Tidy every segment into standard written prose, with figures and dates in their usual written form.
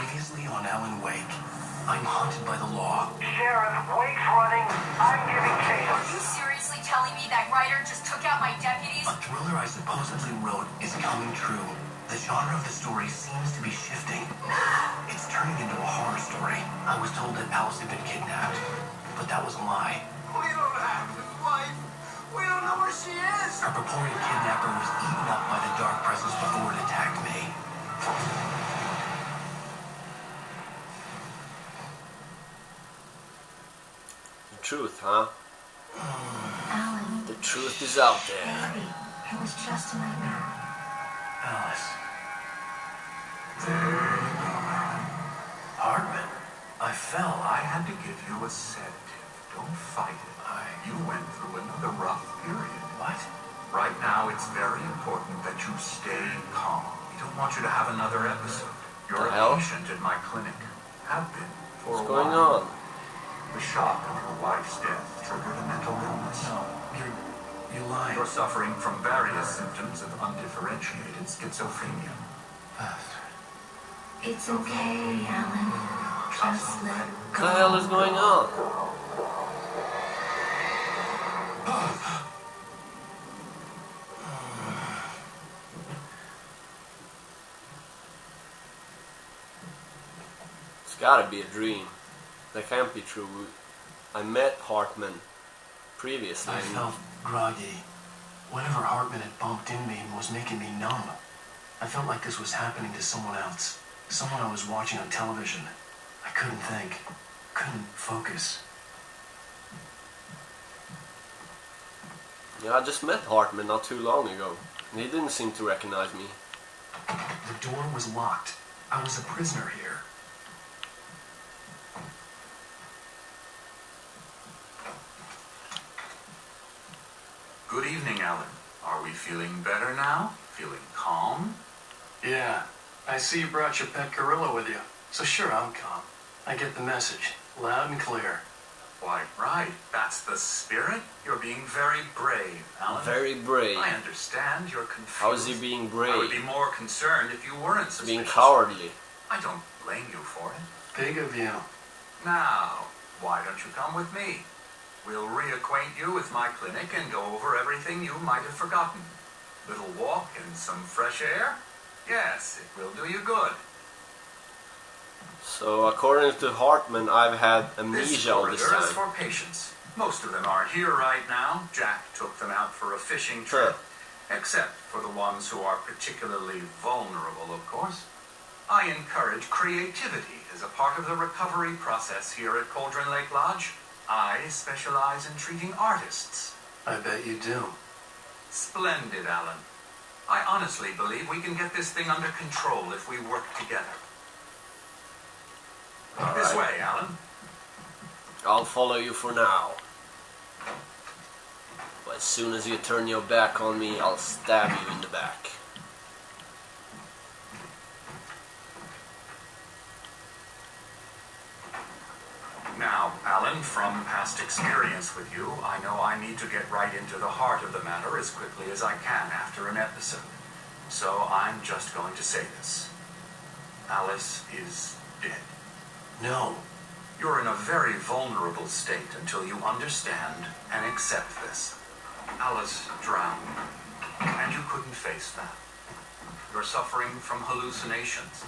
Previously on Alan Wake, I'm haunted by the law. Sheriff, Wake's running. I'm giving chase. Are you seriously telling me that Ryder just took out my deputies? A thriller I supposedly wrote is coming true. The genre of the story seems to be shifting. It's turning into a horror story. I was told that Alice had been kidnapped, but that was a lie. We don't have his wife. We don't know where she is. Our purported kidnapper was eaten up by the dark presence before it attacked me. The truth, huh? Alan. The truth is out there. Baby, it was just a nightmare. Alice. Hartman, I fell. I had to give you a sedative. Don't fight it. You went through another rough period. What? Right now, it's very important that you stay calm. We don't want you to have another episode. You're The hell? a patient at my clinic. Have been for What's a going while. on? The shock of your wife's death triggered a mental illness. No, you're lying. You're suffering from various symptoms of undifferentiated schizophrenia. It's okay, Alan. Just let What go. the hell is going on? It's gotta be a dream. That can't be true. I met Hartman previously. I felt groggy. Whatever Hartman had bumped in me was making me numb. I felt like this was happening to someone else. Someone I was watching on television. I couldn't think. Couldn't focus. Yeah, I just met Hartman not too long ago. And he didn't seem to recognize me. The door was locked. I was a prisoner here. Good evening, Alan. Are we feeling better now? Feeling calm? Yeah. I see you brought your pet gorilla with you. So sure, I'm calm. I get the message. Loud and clear. Quite right. That's the spirit. You're being very brave, Alan. Very brave. I understand you're confused. How is he being I would brave? be more concerned if you weren't suspicious. Being cowardly. I don't blame you for it. Big of you. Now, why don't you come with me? We'll reacquaint you with my clinic and go over everything you might have forgotten. Little walk and some fresh air? Yes, it will do you good. So, according to Hartman, I've had This amnesia all this corridor is time. for patients. Most of them are here right now. Jack took them out for a fishing trip. Except for the ones who are particularly vulnerable, of course. I encourage creativity as a part of the recovery process here at Cauldron Lake Lodge. I specialize in treating artists. I bet you do. Splendid, Alan. I honestly believe we can get this thing under control if we work together. This way, Alan. I'll follow you for now. But as soon as you turn your back on me, I'll stab you in the back. Now, Alan, from past experience with you, I know I need to get right into the heart of the matter as quickly as I can after an episode. So I'm just going to say this. Alice is dead. No. You're in a very vulnerable state until you understand and accept this. Alice drowned, and you couldn't face that. You're suffering from hallucinations,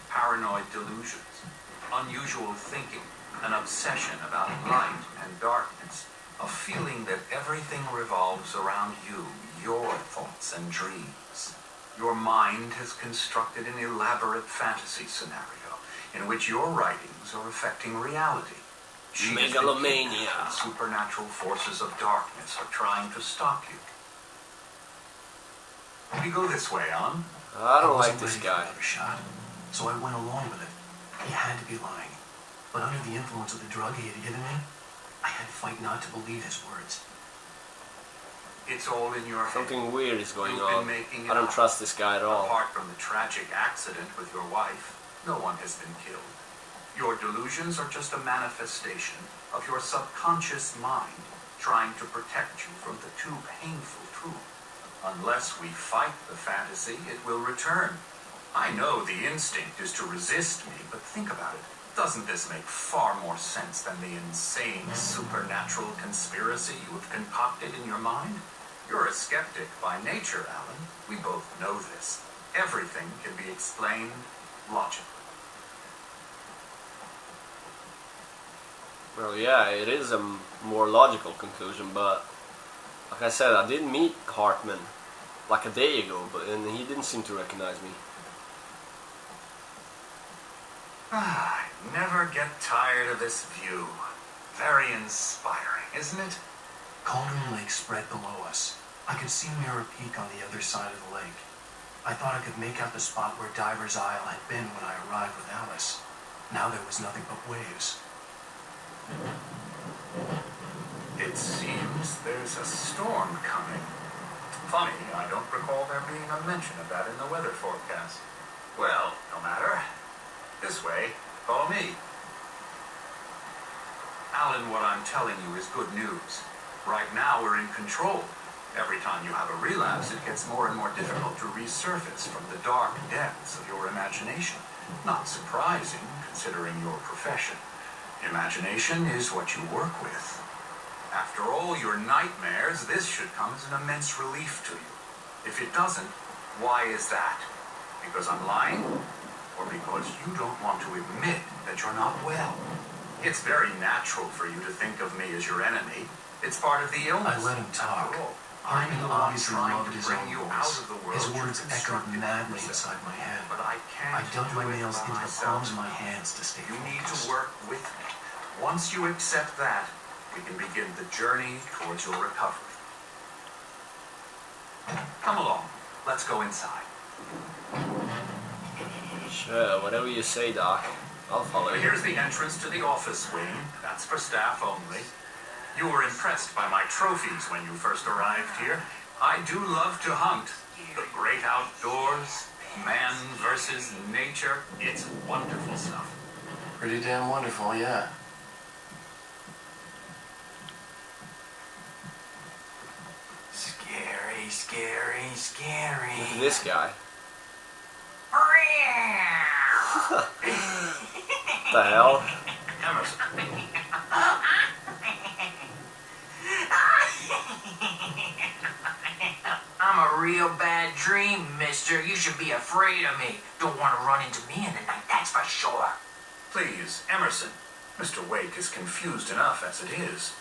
paranoid delusions, unusual thinking, an obsession about light and darkness, a feeling that everything revolves around you, your thoughts and dreams. Your mind has constructed an elaborate fantasy scenario in which your writings are affecting reality. She has been Megalomania. kidnapped, and supernatural forces of darkness are trying to stop you. We go this way, Alan. I don't like wasn't this ready for guy. another shot, so I went along with it. He had to be lying. But under the influence of the drug he had given me, I had to fight not to believe his words. It's all in your head. Something weird is going You've been on. making it I don't up. trust this guy at all. Apart from the tragic accident with your wife, no one has been killed. Your delusions are just a manifestation of your subconscious mind trying to protect you from the too painful truth. Unless we fight the fantasy, it will return. I know the instinct is to resist me, but think about it. Doesn't this make far more sense than the insane supernatural conspiracy you have concocted in your mind? You're a skeptic by nature, Alan. We both know this. Everything can be explained logically. Well, yeah, it is a more logical conclusion, but like I said, I did meet Hartman like a day ago, and he didn't seem to recognize me. I never get tired of this view. Very inspiring, isn't it? Cauldron Lake spread below us. I could see Mirror Peak on the other side of the lake. I thought I could make out the spot where Diver's Isle had been when I arrived with Alice. Now there was nothing but waves. It seems there's a storm coming. Funny, I don't recall there being a mention of that in the weather forecast. Well, no matter. This way, follow me. Alan, what I'm telling you is good news. Right now we're in control. Every time you have a relapse, it gets more and more difficult to resurface from the dark depths of your imagination. Not surprising, considering your profession. Imagination is what you work with. After all your nightmares, this should come as an immense relief to you. If it doesn't, why is that? Because I'm lying? Or because you don't want to admit that you're not well? It's very natural for you to think of me as your enemy. It's part of the illness. I let him talk. After all, Hartman I'm the one obviously trying loved to his bring own you out voice. of the world His you words echoed constructed madly yourself. inside my head. But I can't I dug my do it nails by into the myself. palms of my hands to stay You need to focused. work with me. Once you accept that, we can begin the journey towards your recovery. Come along. Let's go inside. Sure, whatever you say, Doc. I'll follow you. Here's the entrance to the office wing. That's for staff only. You were impressed by my trophies when you first arrived here. I do love to hunt. The great outdoors, man versus nature. It's wonderful stuff. Pretty damn wonderful, yeah. Scary, scary, scary. Look at this guy. The hell? Emerson. I'm a real bad dream, mister. You should be afraid of me. Don't want to run into me in the night, that's for sure. Please, Emerson. Mr. Wake is confused enough as it is.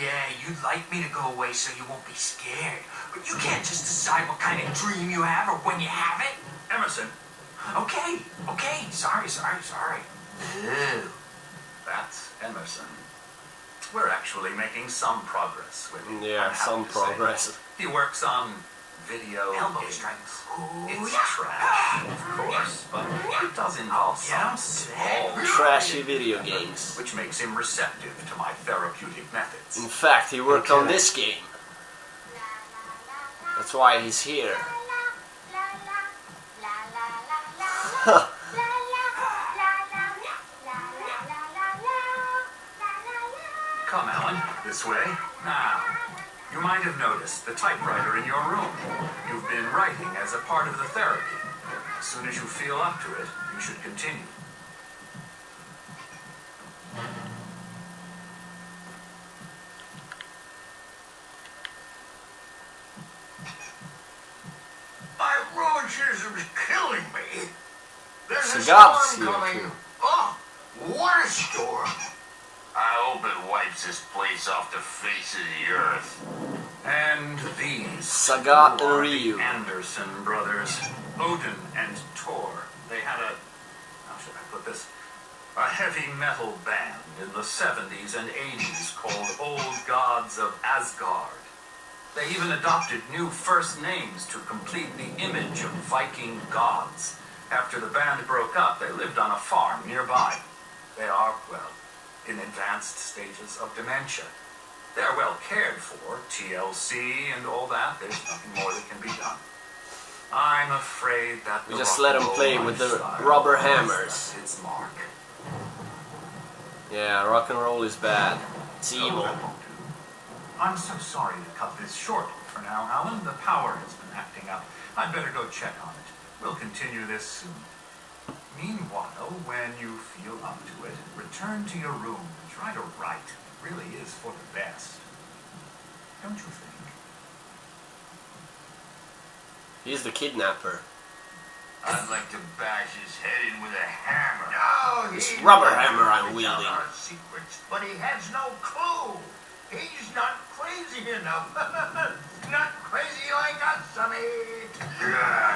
Yeah, you'd like me to go away so you won't be scared. But you can't just decide what kind of dream you have or when you have it. Emerson, Okay, sorry. Ew. that's Emerson. We're actually making some progress with him. Yeah, I'm happy some to say. progress. He works on video Elbow games. strikes. Ooh, It's yeah. trash, of course, but it does involve Yeah, some I'm small Trashy video games. which makes him receptive to my therapeutic methods. In fact, he worked on this game. That's why he's here. Come, Alan, this way. Now, you might have noticed the typewriter in your room. You've been writing as a part of the therapy. As soon as you feel up to it, you should continue. My rheumatism is killing me. There's a Sagat's storm here, coming. too. Oh, what a storm. I hope it wipes this place off the face of the earth. And these Sagat are and the Ryu. Anderson brothers, Odin and Thor. They had a, how should I put this? A heavy metal band in the 70s and 80s called Old Gods of Asgard. They even adopted new first names to complete the image of Viking gods. After the band broke up, they lived on a farm nearby. They are, well, in advanced stages of dementia. They're well cared for, TLC and all that. There's nothing more that can be done. I'm afraid that We the just rock let and 'em roll play with the lifestyle rubber has hammers. left its mark. Yeah, rock and roll is bad. It's No, evil. that won't do. I'm so sorry to cut this short for now, Alan. The power has been acting up. I'd better go check on it. We'll continue this soon. Meanwhile, when you feel up to it, return to your room and try to write. It really is for the best. Don't you think? He's the kidnapper. I'd like to bash his head in with a hammer. No, This he rubber knows hammer I'm everything wielding. about our secrets, but he has no clue. He's not crazy enough. Not crazy like us, Sonny. Yeah.